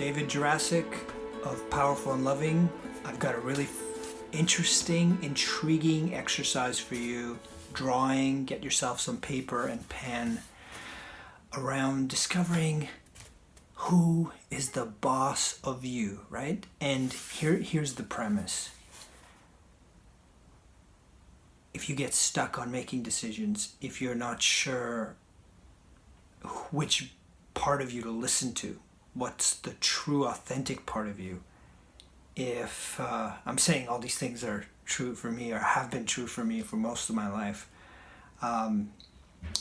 David Jurassic of Powerful and Loving. I've got a really interesting, intriguing exercise for you. Drawing, get yourself some paper and pen around discovering who is the boss of you, right? And here's the premise. If you get stuck on making decisions, if you're not sure which part of you to listen to, what's the true, authentic part of you, if I'm saying all these things are true for me or have been true for me for most of my life,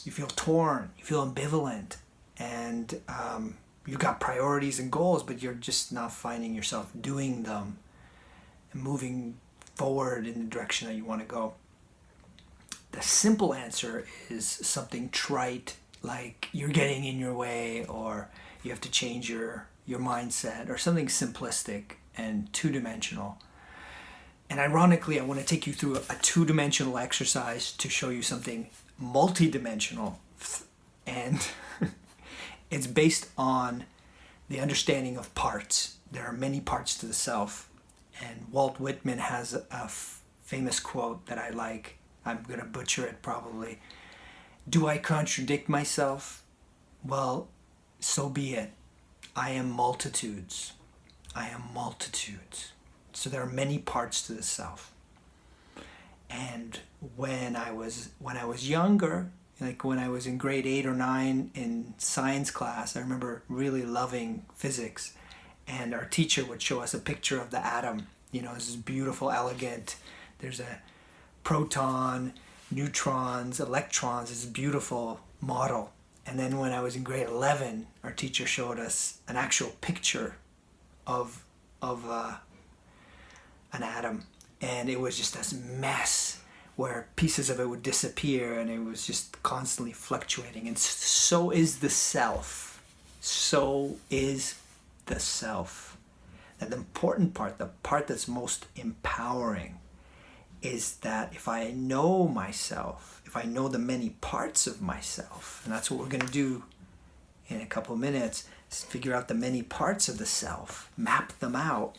you feel torn, you feel ambivalent, and you've got priorities and goals, but you're just not finding yourself doing them and moving forward in the direction that you want to go. The simple answer is something trite, like you're getting in your way, or you have to change your mindset, or something simplistic and two-dimensional. And ironically, I want to take you through a two-dimensional exercise to show you something multi-dimensional. And it's based on the understanding of parts. There are many parts to the self. And Walt Whitman has a famous quote that I like. I'm going to butcher it probably. Do I contradict myself? Well, so be it. I am multitudes. I am multitudes. So there are many parts to the self. And when I was younger, like when I was in grade 8 or 9 in science class, I remember really loving physics. And our teacher would show us a picture of the atom. You know, this is beautiful, elegant. There's a proton, neutrons, electrons. It's a beautiful model. And then when I was in grade 11, our teacher showed us an actual picture of an atom. And it was just this mess where pieces of it would disappear, and it was just constantly fluctuating. And so is the self. So is the self. And the important part, the part that's most empowering, is that if I know myself, if I know the many parts of myself, and that's what we're going to do in a couple of minutes, is figure out the many parts of the self, map them out.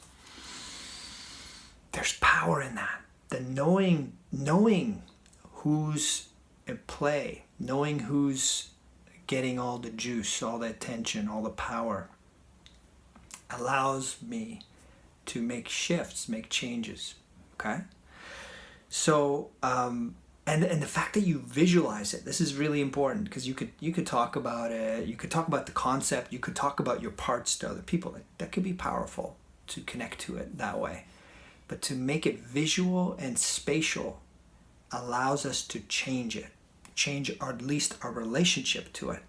There's power in that. The knowing who's at play, knowing who's getting all the juice, all the attention, all the power, allows me to make shifts, make changes, okay? So, and the fact that you visualize it, this is really important, because you could talk about it, you could talk about the concept, you could talk about your parts to other people. That could be powerful to connect to it that way. But to make it visual and spatial allows us to change it, or at least our relationship to it,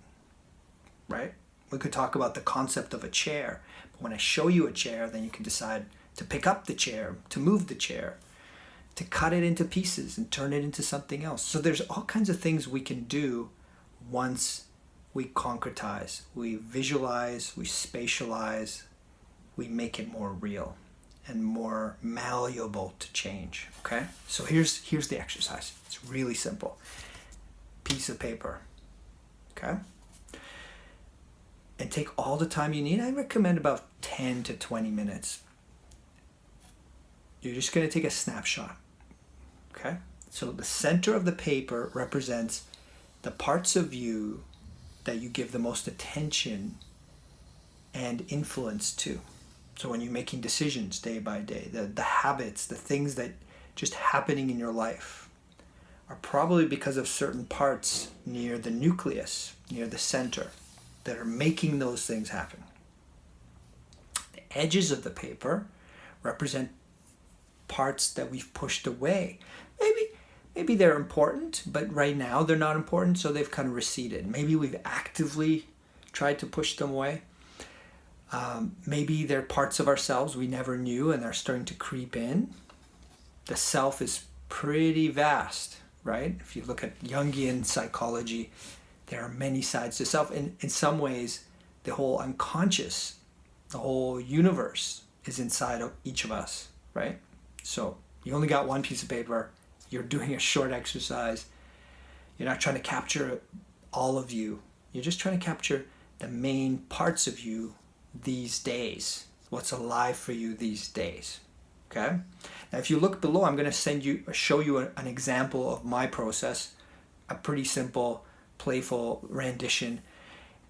right? We could talk about the concept of a chair, but when I show you a chair, then you can decide to pick up the chair, to move the chair, to cut it into pieces and turn it into something else. So there's all kinds of things we can do once we concretize, we visualize, we spatialize, we make it more real and more malleable to change, okay? So here's the exercise. It's really simple. Piece of paper, okay? And take all the time you need. I recommend about 10 to 20 minutes. You're just going to take a snapshot, okay? So the center of the paper represents the parts of you that you give the most attention and influence to. So when you're making decisions day by day, the habits, the things that just happening in your life are probably because of certain parts near the nucleus, near the center, that are making those things happen. The edges of the paper represent parts that we've pushed away. Maybe they're important, but right now they're not important, so they've kind of receded. Maybe we've actively tried to push them away. Maybe they're parts of ourselves we never knew and they're starting to creep in. The self is pretty vast, right? If you look at Jungian psychology, there are many sides to self. And in some ways, the whole unconscious, the whole universe is inside of each of us, right? So you only got one piece of paper. You're doing a short exercise. You're not trying to capture all of you. You're just trying to capture the main parts of you these days? What's alive for you these days? Okay. Now, if you look below, I'm going to show you an example of my process, a pretty simple, playful rendition,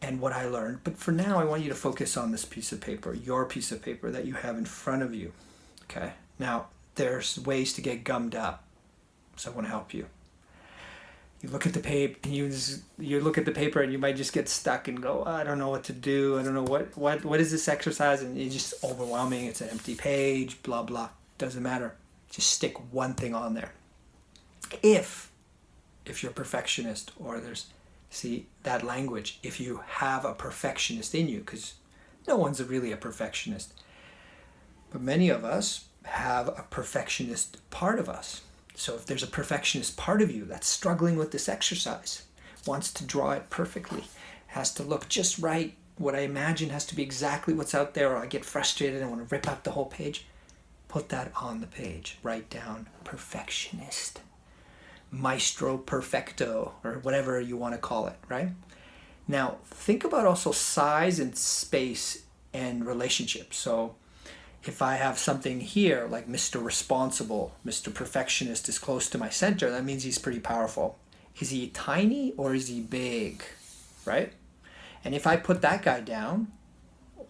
and what I learned. But for now, I want you to focus on this piece of paper, your piece of paper that you have in front of you. Okay. Now, there's ways to get gummed up, so I want to help you. You look at the paper, and you look at the paper, and you might just get stuck and go, I don't know what to do. I don't know what is this exercise, and it's just overwhelming. It's an empty page, blah blah. Doesn't matter. Just stick one thing on there. If you're a perfectionist, or see that language, if you have a perfectionist in you, because no one's really a perfectionist, but many of us have a perfectionist part of us. So if there's a perfectionist part of you that's struggling with this exercise, wants to draw it perfectly, has to look just right, what I imagine has to be exactly what's out there, or I get frustrated and I want to rip out the whole page, put that on the page. Write down perfectionist, maestro perfecto, or whatever you want to call it, right? Now, think about also size and space and relationships. So if I have something here like Mr. Responsible, Mr. Perfectionist is close to my center, that means he's pretty powerful. Is he tiny or is he big, right? And if I put that guy down,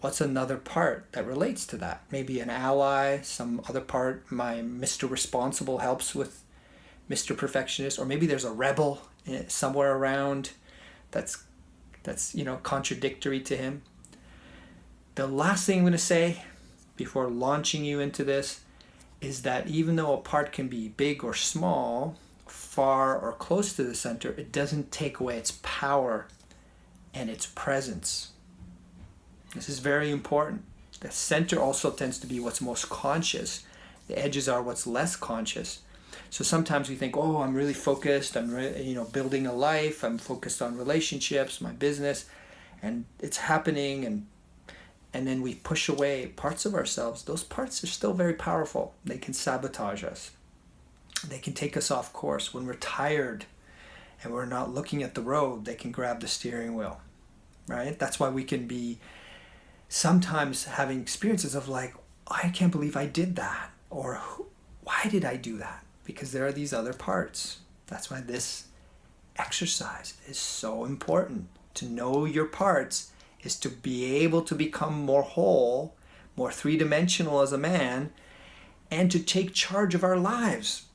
what's another part that relates to that? Maybe an ally, some other part, my Mr. Responsible helps with Mr. Perfectionist, or maybe there's a rebel somewhere around that's contradictory to him. The last thing I'm going to say before launching you into this is that even though a part can be big or small, far or close to the center, it doesn't take away its power and its presence. This is very important. The center also tends to be what's most conscious. The edges are what's less conscious. So sometimes we think, oh, I'm really focused, I'm building a life, I'm focused on relationships, my business, and it's happening, and then we push away parts of ourselves. Those parts are still very powerful. They can sabotage us. They can take us off course. When we're tired and we're not looking at the road, they can grab the steering wheel, right? That's why we can be sometimes having experiences of like, I can't believe I did that, or why did I do that? Because there are these other parts. That's why this exercise is so important. To know your parts is to be able to become more whole, more three-dimensional as a man, and to take charge of our lives,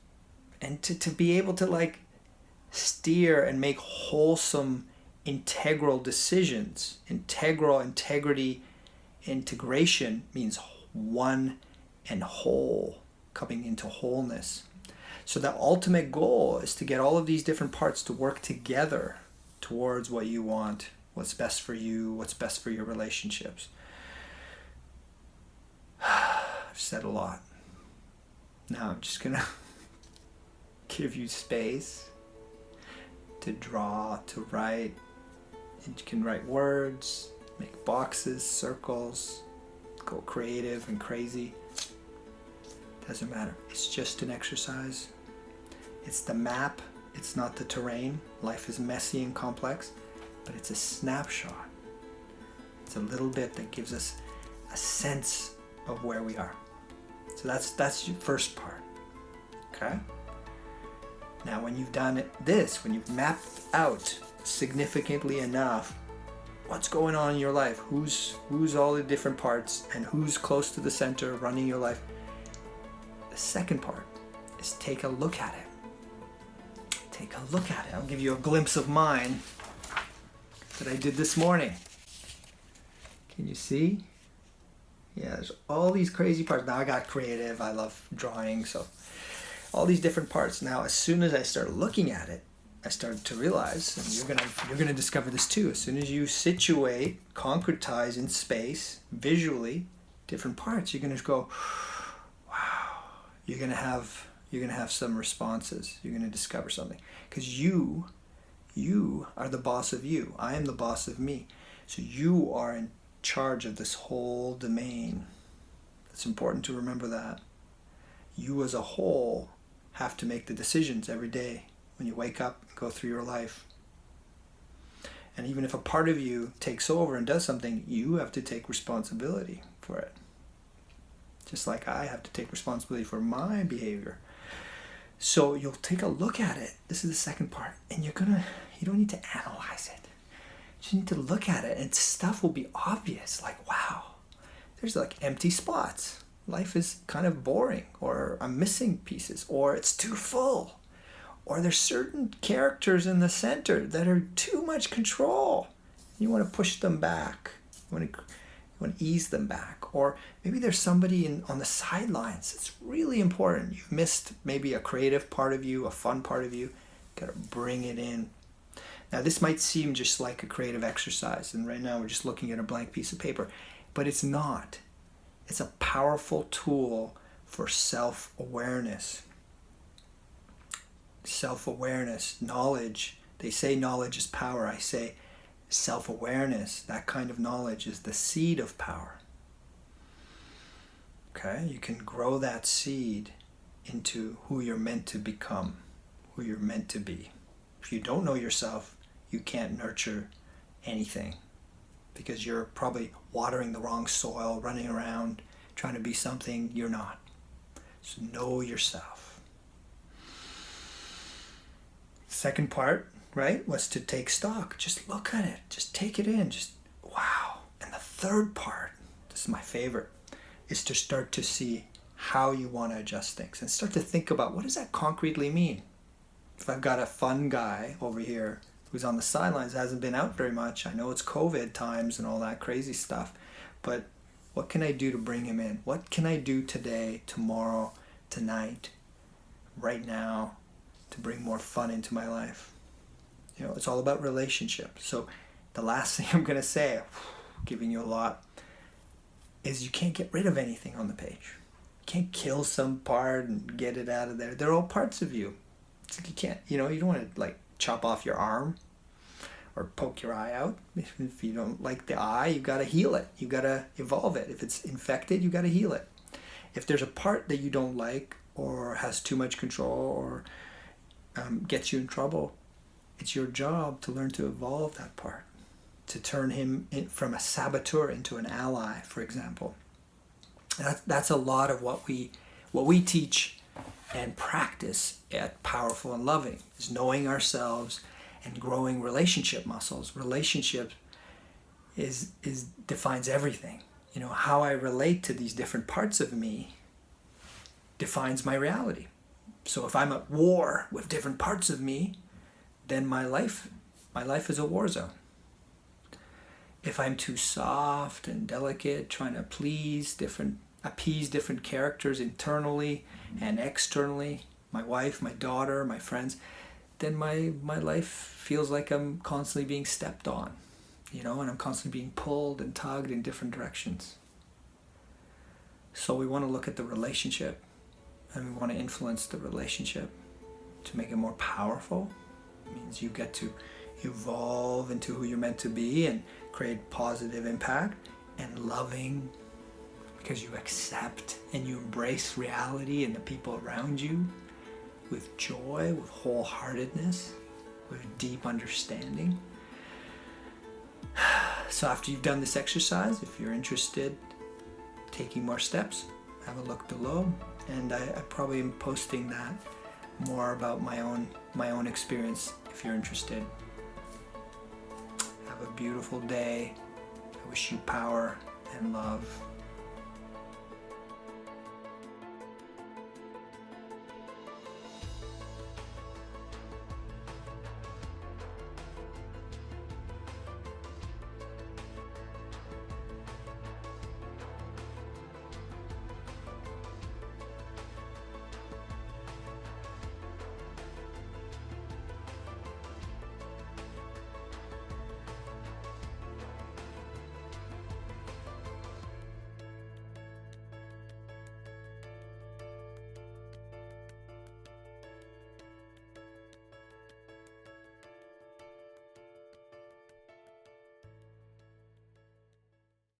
and to be able to steer and make wholesome, integral decisions. Integrity, integration means one and whole, coming into wholeness. So the ultimate goal is to get all of these different parts to work together towards what you want, what's best for you, what's best for your relationships. I've said a lot. Now I'm just gonna give you space to draw, to write. And you can write words, make boxes, circles, go creative and crazy. Doesn't matter. It's just an exercise. It's the map. It's not the terrain. Life is messy and complex, but it's a snapshot. It's a little bit that gives us a sense of where we are. So that's your first part. Okay? Now when you've done when you've mapped out significantly enough what's going on in your life, who's all the different parts, and who's close to the center running your life, the second part is take a look at it. Take a look at it. I'll give you a glimpse of mine that I did this morning. Can you see? Yeah, there's all these crazy parts. Now I got creative. I love drawing, so all these different parts. Now, as soon as I started looking at it, I started to realize, and you're gonna discover this too. As soon as you situate, concretize in space, visually, different parts, you're gonna go, wow. You're gonna have some responses. You're gonna discover something, because you are the boss of you. I am the boss of me. So you are in charge of this whole domain. It's important to remember that. You as a whole have to make the decisions every day when you wake up and go through your life. And even if a part of you takes over and does something, you have to take responsibility for it. Just like I have to take responsibility for my behavior. So you'll take a look at it. This is the second part. And you don't need to analyze it. You just need to look at it and stuff will be obvious. Like, wow, there's like empty spots. Life is kind of boring, or I'm missing pieces, or it's too full. Or there's certain characters in the center that are too much control. You want to push them back. You want to ease them back. Or maybe there's somebody on the sidelines. It's really important. You've missed maybe a creative part of you, a fun part of you. Got to bring it in. Now this might seem just like a creative exercise, and right now we're just looking at a blank piece of paper, but it's not. It's a powerful tool for self-awareness. Self-awareness, knowledge. They say knowledge is power. I say self-awareness, that kind of knowledge, is the seed of power. Okay? You can grow that seed into who you're meant to become, who you're meant to be. If you don't know yourself, you can't nurture anything, because you're probably watering the wrong soil, running around, trying to be something you're not. So know yourself. Second part, right, was to take stock. Just look at it. Just take it in. Just, wow. And the third part, this is my favorite, is to start to see how you want to adjust things and start to think about, what does that concretely mean? If I've got a fun guy over here who's on the sidelines, hasn't been out very much, I know it's COVID times and all that crazy stuff, but what can I do to bring him in? What can I do today, tomorrow, tonight, right now, to bring more fun into my life? You know, it's all about relationships. So the last thing I'm going to say, giving you a lot, is you can't get rid of anything on the page. You can't kill some part and get it out of there. They're all parts of you. It's like you can't, you don't want to like chop off your arm or poke your eye out. If you don't like the eye, you got to heal it. You got to evolve it. If it's infected, you got to heal it. If there's a part that you don't like or has too much control or gets you in trouble, it's your job to learn to evolve that part, to turn him from a saboteur into an ally, for example. That's a lot of what we teach and practice at Powerful and Loving, is knowing ourselves and growing relationship muscles. Relationship is defines everything. How I relate to these different parts of me defines my reality. So if I'm at war with different parts of me, then my life is a war zone. If I'm too soft and delicate, trying to appease different characters internally and externally, my wife, my daughter, my friends, then my life feels like I'm constantly being stepped on, and I'm constantly being pulled and tugged in different directions. So we want to look at the relationship, and we want to influence the relationship to make it more powerful. It means you get to evolve into who you're meant to be and create positive impact, and loving, because you accept and you embrace reality and the people around you with joy, with wholeheartedness, with deep understanding. So after you've done this exercise, if you're interested, taking more steps, have a look below, and I probably am posting that more about my own experience if you're interested. Have a beautiful day. I wish you power and love.